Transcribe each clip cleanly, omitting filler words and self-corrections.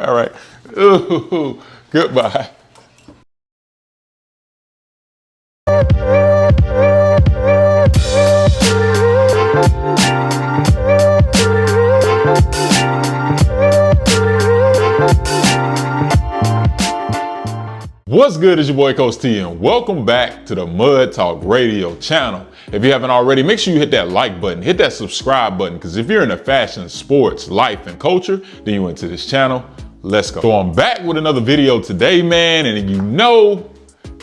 all right. Ooh, goodbye. What's good? It's your boy Coach T, and welcome back to the Mud Talk Radio channel. If you haven't already, make sure you hit that like button, hit that subscribe button, because if you're into fashion, sports, life, and culture, then you went to this channel. Let's go. So I'm back with another video today, man, and you know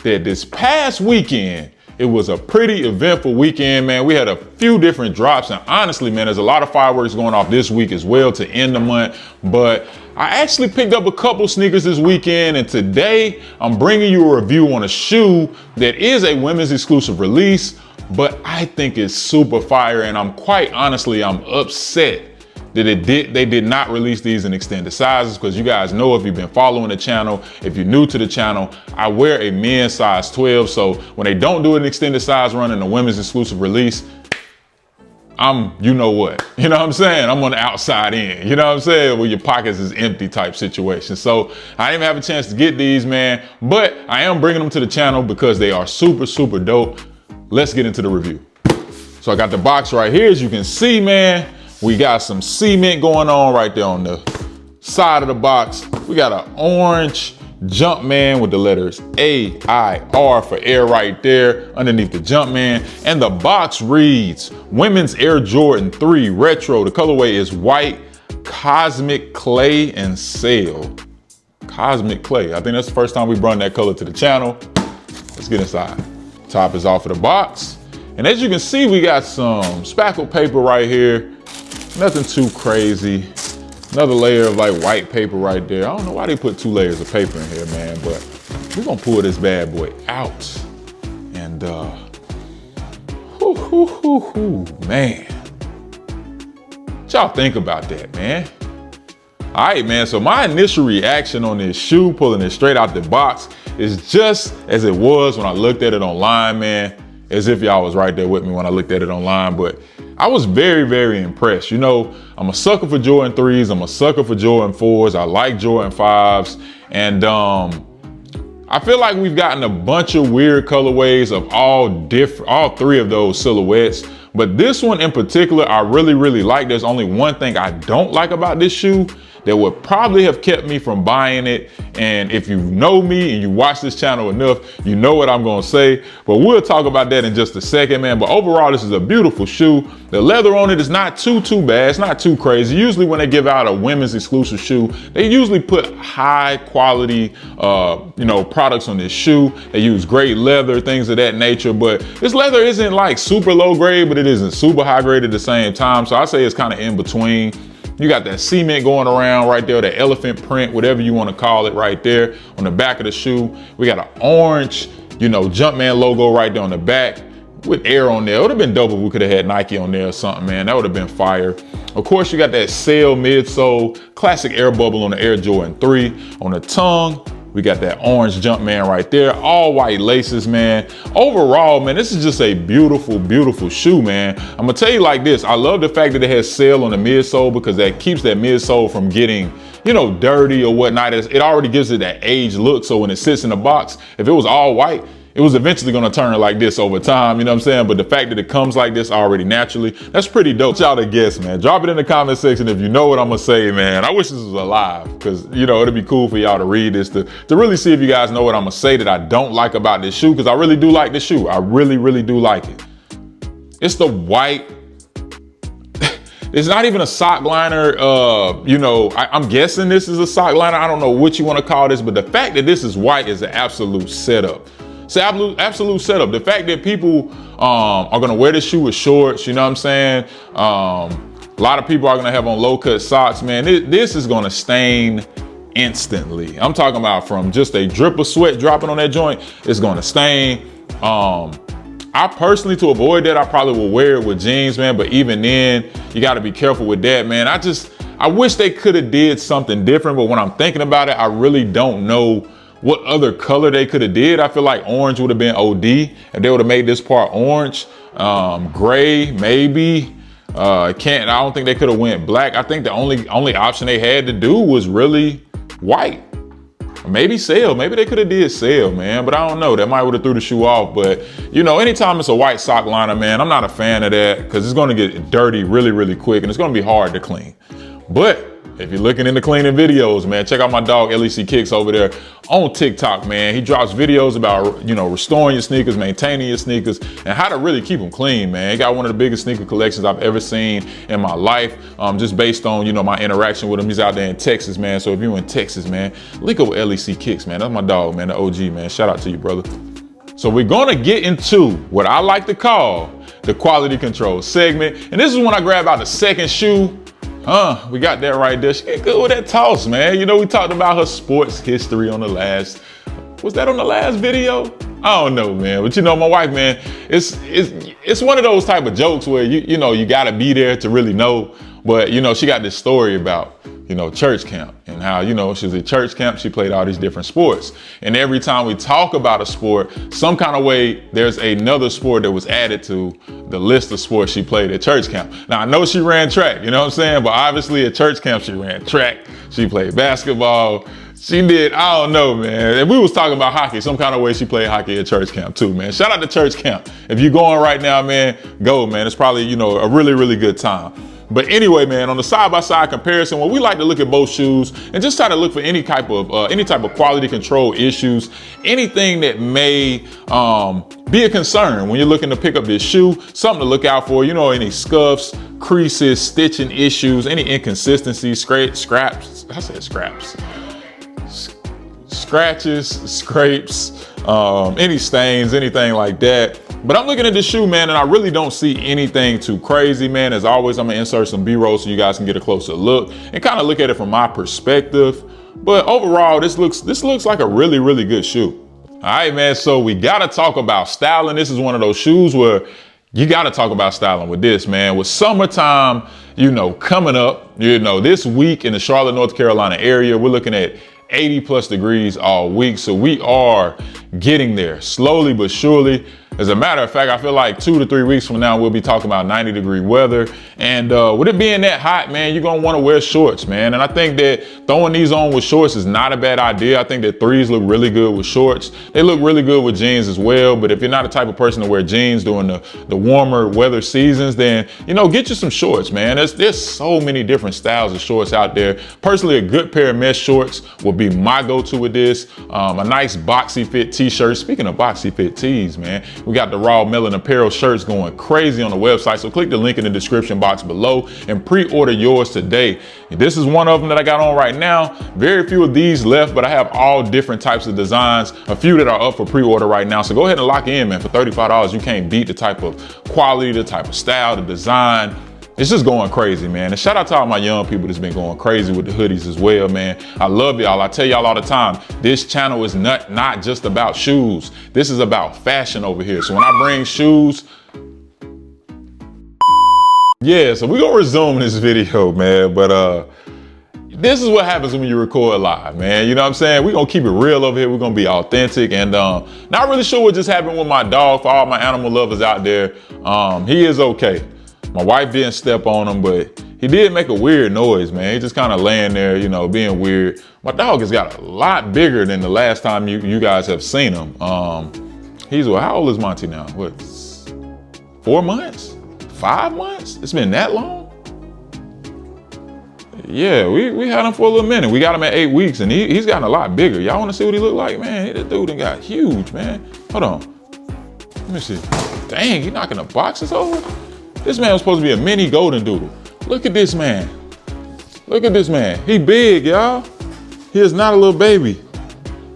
that this past weekend, it was a pretty eventful weekend, man. We had a few different drops, and honestly, man, there's a lot of fireworks going off this week as well to end the month, but I actually picked up a couple sneakers this weekend, and today I'm bringing you a review on a shoe that is a women's exclusive release, but I think it's super fire, and I'm upset that they did not release these in extended sizes, because you guys know, if you've been following the channel, if you're new to the channel, I wear a men's size 12, so when they don't do an extended size run in a women's exclusive release, you know what I'm saying? I'm on the outside in, you know what I'm saying? Where your pockets is empty type situation. So I didn't have a chance to get these, man, but I am bringing them to the channel because they are super, super dope. Let's get into the review. So I got the box right here. As you can see, man, we got some cement going on right there on the side of the box. We got an orange Jumpman with the letters AIR for air right there underneath the Jumpman. And the box reads Women's Air Jordan 3 Retro. The colorway is white, cosmic clay, and sail. Cosmic clay. I think that's the first time we brought that color to the channel. Let's get inside. Top is off of the box. And as you can see, we got some spackle paper right here. Nothing too crazy. Another layer of like white paper right there. I don't know why they put 2 layers of paper in here, man, but we're gonna pull this bad boy out. And man. What y'all think about that, man? All right, man, so my initial reaction on this shoe, pulling it straight out the box, is just as it was when I looked at it online, man. As if y'all was right there with me when I looked at it online, but I was very, very impressed. You know, I'm a sucker for Jordan 3s. I'm a sucker for Jordan 4s. I like Jordan 5s. And I feel like we've gotten a bunch of weird colorways of all 3 of those silhouettes. But this one in particular, I really, really like. There's only one thing I don't like about this shoe that would probably have kept me from buying it. And if you know me and you watch this channel enough, you know what I'm gonna say, but we'll talk about that in just a second, man. But overall, this is a beautiful shoe. The leather on it is not too bad. It's not too crazy. Usually when they give out a women's exclusive shoe, they usually put high quality, products on this shoe. They use great leather, things of that nature, but this leather isn't like super low grade, but it isn't super high grade at the same time. So I say it's kind of in between. You got that cement going around right there, the elephant print, whatever you want to call it right there on the back of the shoe. We got an orange, Jumpman logo right there on the back with air on there. It would have been dope if we could have had Nike on there or something, man. That would have been fire. Of course, you got that sail midsole, classic air bubble on the Air Jordan 3. On the tongue, we got that orange Jumpman right there, all white laces, man. Overall, man, this is just a beautiful, beautiful shoe, man. I'm gonna tell you like this. I love the fact that it has sail on the midsole, because that keeps that midsole from getting, dirty or whatnot. It already gives it that aged look. So when it sits in the box, if it was all white, it was eventually gonna turn like this over time, you know what I'm saying? But the fact that it comes like this already naturally, that's pretty dope. Y'all to guess, man. Drop it in the comment section if you know what I'm gonna say, man. I wish this was alive, because, it'd be cool for y'all to read this, to really see if you guys know what I'm gonna say that I don't like about this shoe, because I really do like this shoe. I really, really do like it. It's the white. It's not even a sock liner. I'm guessing this is a sock liner. I don't know what you want to call this, but the fact that this is white is an absolute setup. It's an absolute setup. The fact that people are gonna wear this shoe with shorts, you know what I'm saying? A lot of people are gonna have on low cut socks, man. This is gonna stain instantly. I'm talking about from just a drip of sweat dropping on that joint, it's gonna stain. I personally, to avoid that, I probably will wear it with jeans, man. But even then, you gotta be careful with that, man. I wish they could have did something different, but when I'm thinking about it, I really don't know what other color they could have did. I feel like orange would have been OD if they would have made this part orange. Gray, maybe. I don't think they could have went black. I think the only option they had to do was really white. Maybe sale, maybe they could have did sale, man, but I don't know. That might would have threw the shoe off. But you know, anytime it's a white sock liner, man, I'm not a fan of that because it's gonna get dirty really, really quick and it's gonna be hard to clean. But if you're looking into cleaning videos, man, check out my dog LEC Kicks over there on TikTok, man. He drops videos about, you know, restoring your sneakers, maintaining your sneakers, and how to really keep them clean, man. He got one of the biggest sneaker collections I've ever seen in my life, just based on, you know, my interaction with him. He's out there in Texas, man. So if you're in Texas, man, link up with LEC Kicks, man. That's my dog, man, the OG, man. Shout out to you, brother. So we're gonna get into what I like to call the quality control segment. And this is when I grab out the second shoe. We got that right there. She get good with that toss, man. You know, we talked about her sports history on the last, was that on the last video? I don't know, man. But you know, my wife, man, it's one of those type of jokes where you know, you gotta be there to really know. But you know, she got this story about, you know, church camp and how, you know, she was at church camp, she played all these different sports. And every time we talk about a sport, some kind of way, there's another sport that was added to the list of sports she played at church camp. Now, I know she ran track, you know what I'm saying? But obviously at church camp, she ran track, she played basketball, she did, I don't know, man. And we was talking about hockey, some kind of way she played hockey at church camp too, man. Shout out to church camp. If you're going right now, man, go, man. It's probably, you know, a really, really good time. But anyway, man, on the side-by-side comparison, well, we like to look at both shoes and just try to look for any type of quality control issues, anything that may be a concern when you're looking to pick up this shoe, something to look out for, you know, any scuffs, creases, stitching issues, any inconsistencies, scraps, I said scraps, scratches, scrapes, any stains, anything like that. But I'm looking at this shoe, man, and I really don't see anything too crazy, man. As always, I'm gonna insert some B-roll so you guys can get a closer look and kind of look at it from my perspective. But overall, this looks like a really, really good shoe. All right, man, so we gotta talk about styling. This is one of those shoes where you gotta talk about styling with this, man. With summertime, you know, coming up, you know, this week in the Charlotte, North Carolina area, we're looking at 80 plus degrees all week. So we are getting there slowly but surely. As a matter of fact, I feel like 2 to 3 weeks from now, we'll be talking about 90-degree weather. And with it being that hot, man, you're gonna wanna wear shorts, man. And I think that throwing these on with shorts is not a bad idea. I think that threes look really good with shorts. They look really good with jeans as well. But if you're not the type of person to wear jeans during the warmer weather seasons, then, you know, get you some shorts, man. There's so many different styles of shorts out there. Personally, a good pair of mesh shorts will be my go-to with this. A nice boxy fit t-shirt. Speaking of boxy fit tees, man, we got the Raw Melon Apparel shirts going crazy on the website. So click the link in the description box below and pre-order yours today. This is one of them that I got on right now. Very few of these left, but I have all different types of designs. A few that are up for pre-order right now. So go ahead and lock in, man. For $35, you can't beat the type of quality, the type of style, the design. It's just going crazy, man. And shout out to all my young people that's been going crazy with the hoodies as well, man. I love y'all. I tell y'all all the time, this channel is not just about shoes. This is about fashion over here. So when I bring shoes, yeah, so we're gonna resume this video, man. But this is what happens when you record live, man. You know what I'm saying? We're gonna keep it real over here. We're gonna be authentic, and not really sure what just happened with my dog. For all my animal lovers out there, he is okay. My wife didn't step on him, but he did make a weird noise, man. He just kind of laying there, you know, being weird. My dog has got a lot bigger than the last time you guys have seen him. He's, well, how old is Monty now? What, 4 months? 5 months? It's been that long? Yeah, we had him for a little minute. We got him at 8 weeks, and he's gotten a lot bigger. Y'all want to see what he look like? Man, this dude done got huge, man. Hold on. Let me see. Dang, he knocking the boxes over? This man was supposed to be a mini golden doodle. Look at this man. Look at this man. He big, y'all. He is not a little baby.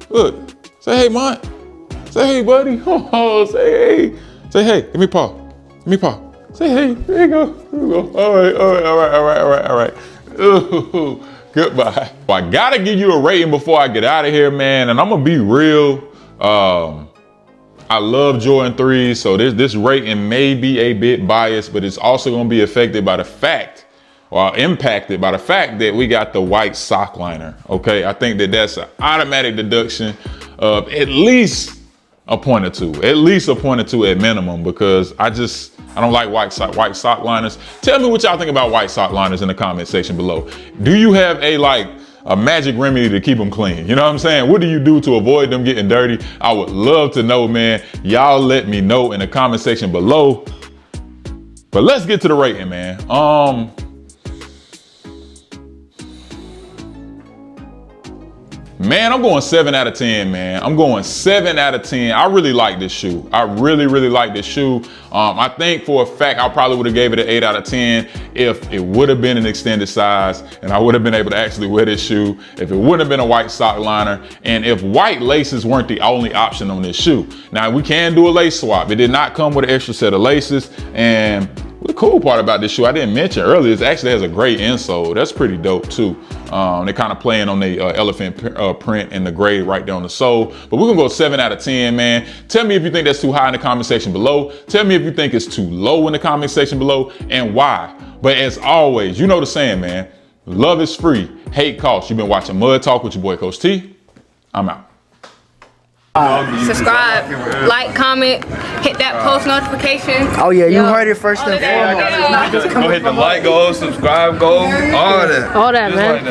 Look, say hey, Mont. Say hey, buddy. Oh, say hey. Say hey, give me paw. Give me paw. Say hey, there you go. There you go. All right. Ooh, goodbye. Well, I gotta give you a rating before I get out of here, man. And I'm gonna be real. I love Jordan 3s, so this rating may be a bit biased, but it's also going to be affected by the fact, or impacted by the fact that we got the white sock liner, okay? I think that that's an automatic deduction of at least a point or two, at minimum, because I don't like white sock liners. Tell me what y'all think about white sock liners in the comment section below. Do you have a a magic remedy to keep them clean. You know what I'm saying? What do you do to avoid them getting dirty? I would love to know, man. Y'all let me know in the comment section below. But let's get to the rating, man. Man, I'm going 7 out of 10, man. I'm going 7 out of 10. I really like this shoe. I really, really like this shoe. I think for a fact, I probably would have gave it an 8 out of 10 if it would have been an extended size and I would have been able to actually wear this shoe, if it wouldn't have been a white sock liner, and if white laces weren't the only option on this shoe. Now, we can do a lace swap. It did not come with an extra set of laces, and the cool part about this shoe I didn't mention earlier is it actually has a gray insole. That's pretty dope too. They're kind of playing on the elephant print and the gray right there on the sole. But we're gonna go 7 out of 10, man. Tell me if you think that's too high in the comment section below. Tell me if you think it's too low in the comment section below and why. But as always, you know the saying, man. Love is free, hate costs. You've been watching Mud Talk with your boy Coach T. I'm out. Subscribe, like, comment, hit that post notification. Oh yeah, you heard it first and foremost. Go hit the like, go subscribe, go all that. All that, man.